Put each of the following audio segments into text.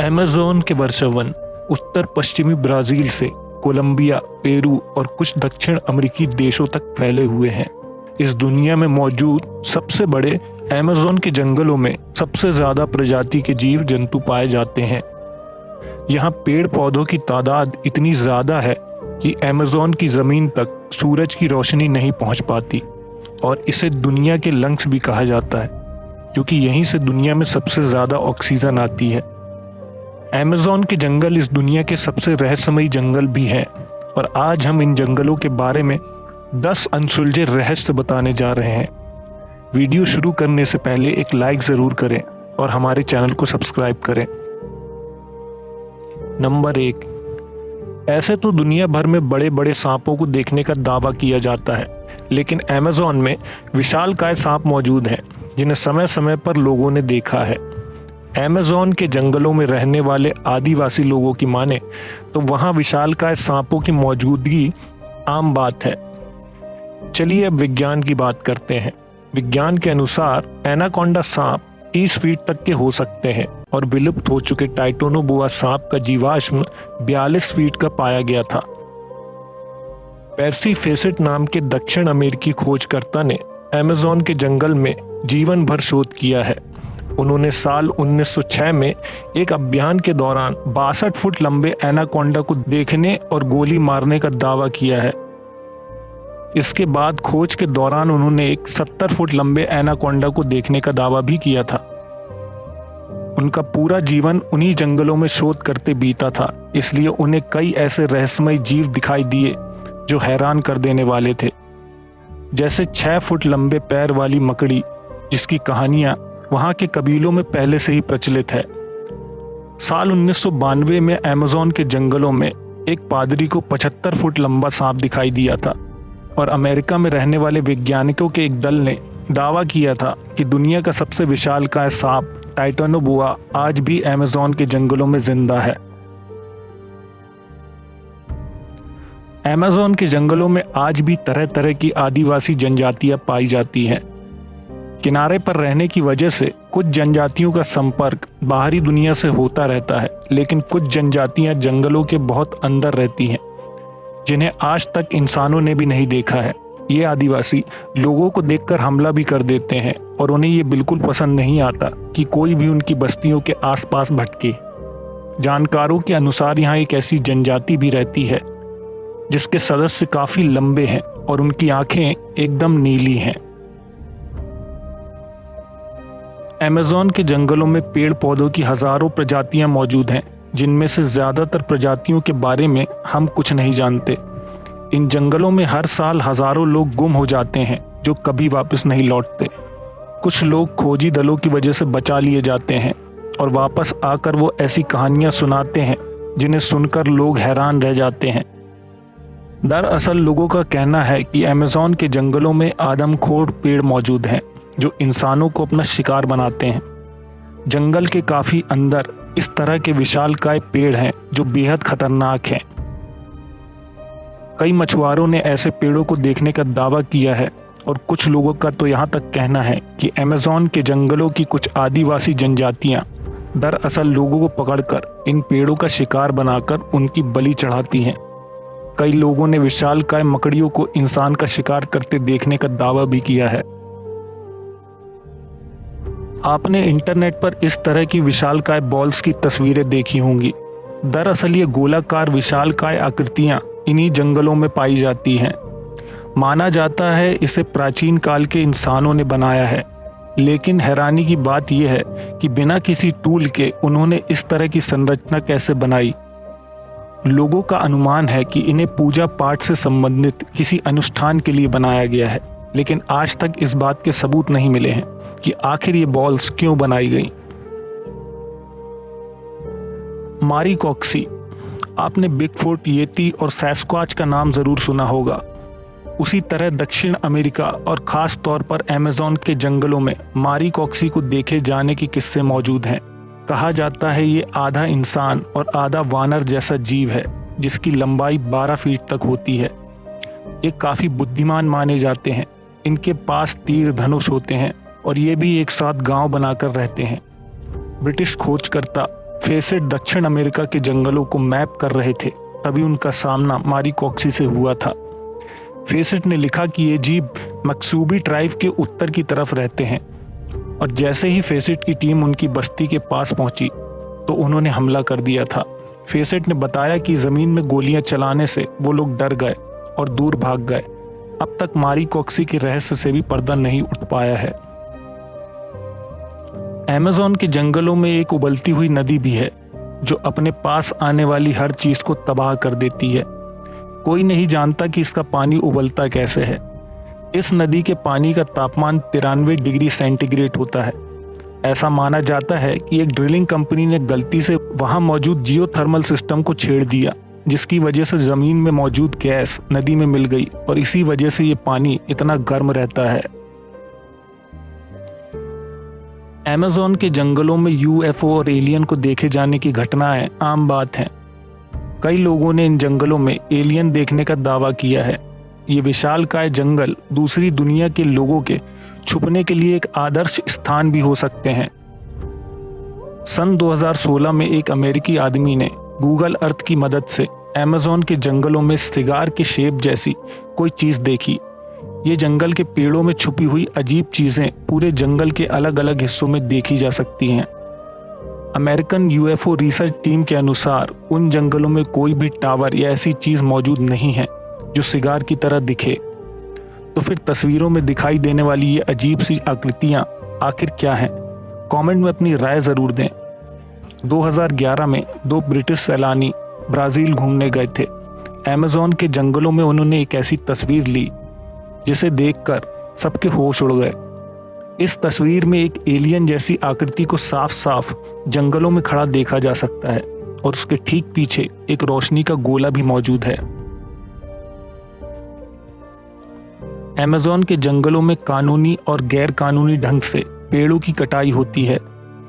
Amazon के वर्षावन उत्तर पश्चिमी ब्राज़ील से कोलंबिया, पेरू और कुछ दक्षिण अमेरिकी देशों तक फैले हुए हैं। इस दुनिया में मौजूद सबसे बड़े अमेज़न के जंगलों में सबसे ज़्यादा प्रजाति के जीव जंतु पाए जाते हैं। यहाँ पेड़ पौधों की तादाद इतनी ज़्यादा है कि अमेज़न की ज़मीन तक सूरज की रोशनी नहीं पहुँच पाती और इसे दुनिया के लंग्स भी कहा जाता है, क्योंकि यहीं से दुनिया में सबसे ज़्यादा ऑक्सीजन आती है। अमेज़न के जंगल इस दुनिया के सबसे रहस्यमयी जंगल भी हैं और आज हम इन जंगलों के बारे में 10 अनसुलझे रहस्य बताने जा रहे हैं। वीडियो शुरू करने से पहले एक लाइक ज़रूर करें और हमारे चैनल को सब्सक्राइब करें। नंबर 1, ऐसे तो दुनिया भर में बड़े बड़े सांपों को देखने का दावा किया जाता है, लेकिन अमेज़न में विशालकाय सांप मौजूद हैं जिन्हें समय समय पर लोगों ने देखा है। अमेज़न के जंगलों में रहने वाले आदिवासी लोगों की माने तो वहां विशालकाय सांपों की मौजूदगी आम बात है। चलिए अब विज्ञान की बात करते हैं। विज्ञान के अनुसार एनाकोंडा सांप 30 फीट तक के हो सकते हैं और विलुप्त हो चुके टाइटोनोबोआ सांप का जीवाश्म 42 फीट का पाया गया था। पेर्सी फेसेट नाम के दक्षिण अमेरिकी खोजकर्ता ने अमेज़न के जंगल में जीवन भर शोध किया है। उन्होंने साल 1906 में एक अभियान के दौरान 62 फुट लंबे एनाकोंडा को देखने और गोली मारने का दावा किया है। इसके बाद खोज के दौरान उन्होंने एक 70 फुट लंबे एनाकोंडा को देखने का दावा भी किया था। उनका पूरा जीवन उन्हीं जंगलों में शोध करते बीता था, इसलिए उन्हें कई ऐसे रहस्यमय जीव दिखाई दिए जो हैरान कर देने वाले थे। जैसे 6 फुट लंबे पैर वाली मकड़ी, जिसकी कहानियां वहां के कबीलों में पहले से ही प्रचलित है। साल 1992 में अमेज़न के जंगलों में एक पादरी को 75 फुट लंबा सांप दिखाई दिया था और अमेरिका में रहने वाले वैज्ञानिकों के एक दल ने दावा किया था कि दुनिया का सबसे विशालकाय सांप टाइटोनोबोआ आज भी अमेज़न के जंगलों में जिंदा है। अमेज़न के जंगलों में आज भी तरह तरह की आदिवासी जनजातियां पाई जाती हैं। किनारे पर रहने की वजह से कुछ जनजातियों का संपर्क बाहरी दुनिया से होता रहता है, लेकिन कुछ जनजातियां जंगलों के बहुत अंदर रहती हैं, जिन्हें आज तक इंसानों ने भी नहीं देखा है। ये आदिवासी लोगों को देखकर हमला भी कर देते हैं और उन्हें ये बिल्कुल पसंद नहीं आता कि कोई भी उनकी बस्तियों के आसपास भटके। जानकारों के अनुसार यहाँ एक ऐसी जनजाति भी रहती है जिसके सदस्य काफी लंबे हैं और उनकी आंखें एकदम नीली हैं। अमेज़न के जंगलों में पेड़ पौधों की हजारों प्रजातियां मौजूद हैं, जिनमें से ज्यादातर प्रजातियों के बारे में हम कुछ नहीं जानते। इन जंगलों में हर साल हजारों लोग गुम हो जाते हैं जो कभी वापस नहीं लौटते। कुछ लोग खोजी दलों की वजह से बचा लिए जाते हैं और वापस आकर वो ऐसी कहानियां सुनाते हैं जिन्हें सुनकर लोग हैरान रह जाते हैं। दरअसल लोगों का कहना है कि अमेज़न के जंगलों में आदमखोर पेड़ मौजूद हैं जो इंसानों को अपना शिकार बनाते हैं। जंगल के काफी अंदर इस तरह के विशालकाय पेड़ हैं जो बेहद खतरनाक हैं। कई मछुआरों ने ऐसे पेड़ों को देखने का दावा किया है और कुछ लोगों का तो यहाँ तक कहना है कि अमेज़न के जंगलों की कुछ आदिवासी जनजातियां दरअसल लोगों को पकड़कर इन पेड़ों का शिकार बनाकर उनकी बलि चढ़ाती हैं। कई लोगों ने विशालकाय मकड़ियों को इंसान का शिकार करते देखने का दावा भी किया है। आपने इंटरनेट पर इस तरह की विशालकाय बॉल्स की तस्वीरें देखी होंगी। दरअसल ये गोलाकार विशालकाय आकृतियां इन्हीं जंगलों में पाई जाती हैं। माना जाता है इसे प्राचीन काल के इंसानों ने बनाया है, लेकिन हैरानी की बात यह है कि बिना किसी टूल के उन्होंने इस तरह की संरचना कैसे बनाई। लोगों का अनुमान है कि इन्हें पूजा पाठ से संबंधित किसी अनुष्ठान के लिए बनाया गया है, लेकिन आज तक इस बात के सबूत नहीं मिले हैं कि आखिर ये बॉल्स क्यों बनाई गई। मारीकॉक्सी, आपने बिगफुट, येती और सैस्क्वाच का नाम जरूर सुना होगा। उसी तरह दक्षिण अमेरिका और खास तौर पर अमेज़न के जंगलों में मारीकॉक्सी को देखे जाने के किस्से मौजूद हैं। कहा जाता है ये आधा इंसान और आधा वानर जैसा जीव है जिसकी लंबाई 12 फीट तक होती है। ये काफी बुद्धिमान माने जाते हैं। इनके पास तीर धनुष होते हैं और ये भी एक साथ गांव बनाकर रहते हैं। ब्रिटिश खोजकर्ता फेसेट दक्षिण अमेरिका के जंगलों को मैप कर रहे थे, तभी उनका सामना मारी कॉक्सी से हुआ था। फेसेट ने लिखा कि ये जीव मक्सूबी ट्राइब के उत्तर की तरफ रहते हैं, और जैसे ही फेसेट की टीम उनकी बस्ती के पास पहुंची तो उन्होंने हमला कर दिया था। फेसेट ने बताया कि जमीन में गोलियां चलाने से वो लोग डर गए और दूर भाग गए। अब तक मारी कॉक्सी के रहस्य से भी पर्दा नहीं उठ पाया है। अमेज़न के जंगलों में एक उबलती हुई नदी भी है जो अपने पास आने वाली हर चीज को तबाह कर देती है। कोई नहीं जानता कि इसका पानी उबलता कैसे है। इस नदी के पानी का तापमान 93 डिग्री सेंटीग्रेड होता है। ऐसा माना जाता है कि एक ड्रिलिंग कंपनी ने गलती से वहां मौजूद जियोथर्मल सिस्टम को छेड़ दिया, जिसकी वजह से जमीन में मौजूद गैस नदी में मिल गई और इसी वजह से ये पानी इतना गर्म रहता है। अमेज़न के जंगलों में यूएफओ और एलियन को देखे जाने की घटनाएं आम बात हैं। कई लोगों ने इन जंगलों में एलियन देखने का दावा किया है। ये विशालकाय जंगल दूसरी दुनिया के लोगों के छुपने के लिए एक आदर्श स्थान भी हो सकते हैं। सन 2016 में एक अमेरिकी आदमी ने गूगल अर्थ की मदद से अमेज़न के जंगलों में सिगार के शेप जैसी कोई चीज देखी। ये जंगल के पेड़ों में छुपी हुई अजीब चीजें पूरे जंगल के अलग अलग हिस्सों में देखी जा सकती हैं। अमेरिकन यूएफओ रिसर्च टीम के अनुसार उन जंगलों में कोई भी टावर या ऐसी चीज मौजूद नहीं है जो सिगार की तरह दिखे। तो फिर तस्वीरों में दिखाई देने वाली ये अजीब सी आकृतियां आखिर क्या हैं? कमेंट में अपनी राय जरूर दें। 2011 में 2 ब्रिटिश सैलानी ब्राजील घूमने गए थे। अमेज़न के जंगलों में उन्होंने एक ऐसी तस्वीर ली जिसे देखकर सबके होश उड़ गए। इस तस्वीर में एक एलियन जैसी आकृति को साफ साफ जंगलों में खड़ा देखा जा सकता है और उसके ठीक पीछे एक रोशनी का गोला भी मौजूद है। अमेज़न के जंगलों में कानूनी और गैर कानूनी ढंग से पेड़ों की कटाई होती है,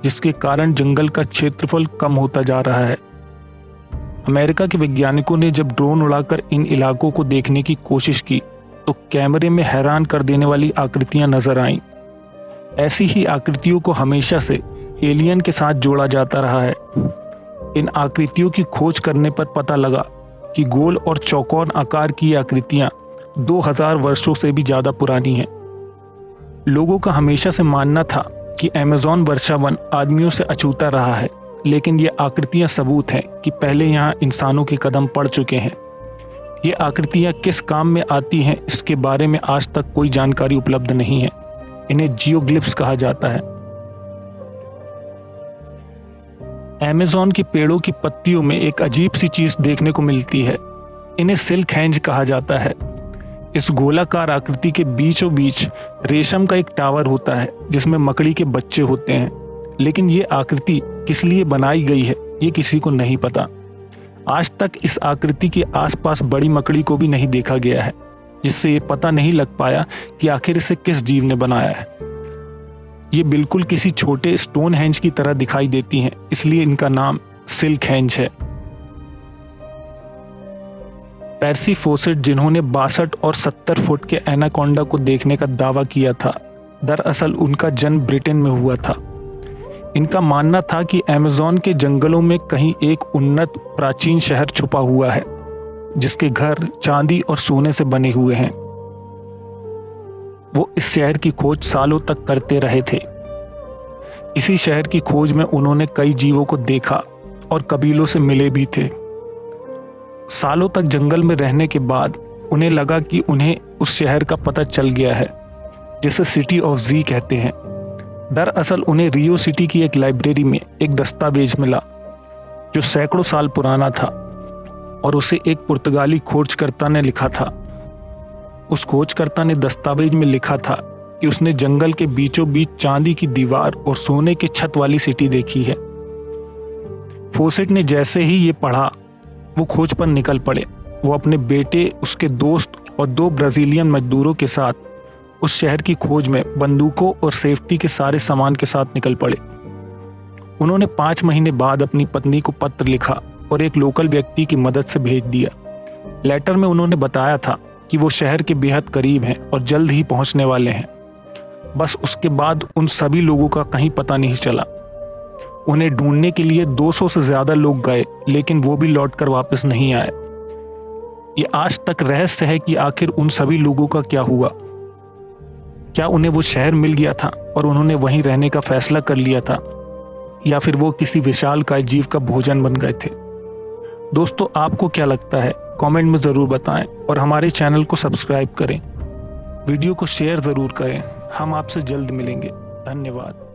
जिसके कारण जंगल का क्षेत्रफल कम होता जा रहा है। अमेरिका के वैज्ञानिकों ने जब ड्रोन उड़ाकर इन इलाकों को देखने की कोशिश की तो कैमरे में हैरान कर देने वाली आकृतियां नजर आईं। ऐसी ही आकृतियों को हमेशा से एलियन के साथ जोड़ा जाता रहा है। इन आकृतियों की खोज करने पर पता लगा कि गोल और चौकोर आकार की आकृतियां 2000 वर्षों से भी ज्यादा पुरानी हैं। लोगों का हमेशा से मानना था कि अमेज़न वर्षावन आदमियों से अछूता रहा है, लेकिन ये आकृतियां सबूत हैं कि पहले यहाँ इंसानों के कदम पड़ चुके हैं। ये आकृतियां किस काम में आती हैं, इसके बारे में आज तक कोई जानकारी उपलब्ध नहीं है। इन्हें जियोग्लिफ्स कहा जाता है। अमेज़न के पेड़ों की पत्तियों में एक अजीब सी चीज देखने को मिलती है। इन्हें सिल्क हैंज कहा जाता है। इस गोलाकार आकृति के बीचों बीच रेशम का एक टावर होता है जिसमें मकड़ी के बच्चे होते हैं, लेकिन ये आकृति किस लिए बनाई गई है ये किसी को नहीं पता। आज तक इस आकृति के आसपास बड़ी मकड़ी को भी नहीं देखा गया है, जिससे ये पता नहीं लग पाया कि आखिर इसे किस जीव ने बनाया है। ये बिल्कुल किसी छोटे स्टोन हैंज की तरह दिखाई देती हैं, इसलिए इनका नाम सिल्क हैंज है। पेर्सी फोसेट, जिन्होंने 62 और 70 फुट के एनाकोंडा को देखने का दावा किया था, दरअसल उनका जन्म ब्रिटेन में हुआ था। इनका मानना था कि अमेज़न के जंगलों में कहीं एक उन्नत प्राचीन शहर छुपा हुआ है, जिसके घर चांदी और सोने से बने हुए हैं। वो इस शहर की खोज सालों तक करते रहे थे। इसी शहर की खोज में उन्होंने कई जीवों को देखा और कबीलों से मिले भी थे। सालों तक जंगल में रहने के बाद उन्हें लगा कि उन्हें उस शहर का पता चल गया है, जिसे सिटी ऑफ जी कहते हैं। दरअसल उन्हें रियो सिटी की एक लाइब्रेरी में एक दस्तावेज मिला जो सैकड़ों साल पुराना था और उसे एक पुर्तगाली खोजकर्ता ने लिखा था। उस खोजकर्ता ने दस्तावेज में लिखा था कि उसने जंगल के बीचों बीच चांदी की दीवार और सोने के छत वाली सिटी देखी है। फोसेट ने जैसे ही ये पढ़ा, वो खोज पर निकल पड़े। वो अपने बेटे, उसके दोस्त और 2 ब्राजीलियन मजदूरों के साथ उस शहर की खोज में बंदूकों और सेफ्टी के सारे सामान के साथ निकल पड़े। उन्होंने 5 महीने बाद अपनी पत्नी को पत्र लिखा और एक लोकल व्यक्ति की मदद से भेज दिया। लेटर में उन्होंने बताया था कि वो शहर के बेहद करीब हैं और जल्द ही पहुंचने वाले हैं। बस उसके बाद उन सभी लोगों का कहीं पता नहीं चला। उन्हें ढूंढने के लिए 200 से ज्यादा लोग गए, लेकिन वो भी लौटकर वापस नहीं आए। ये आज तक रहस्य है कि आखिर उन सभी लोगों का क्या हुआ। क्या उन्हें वो शहर मिल गया था और उन्होंने वहीं रहने का फैसला कर लिया था, या फिर वो किसी विशालकाय जीव का भोजन बन गए थे। दोस्तों, आपको क्या लगता है? कमेंट में ज़रूर बताएं और हमारे चैनल को सब्सक्राइब करें। वीडियो को शेयर ज़रूर करें। हम आपसे जल्द मिलेंगे। धन्यवाद।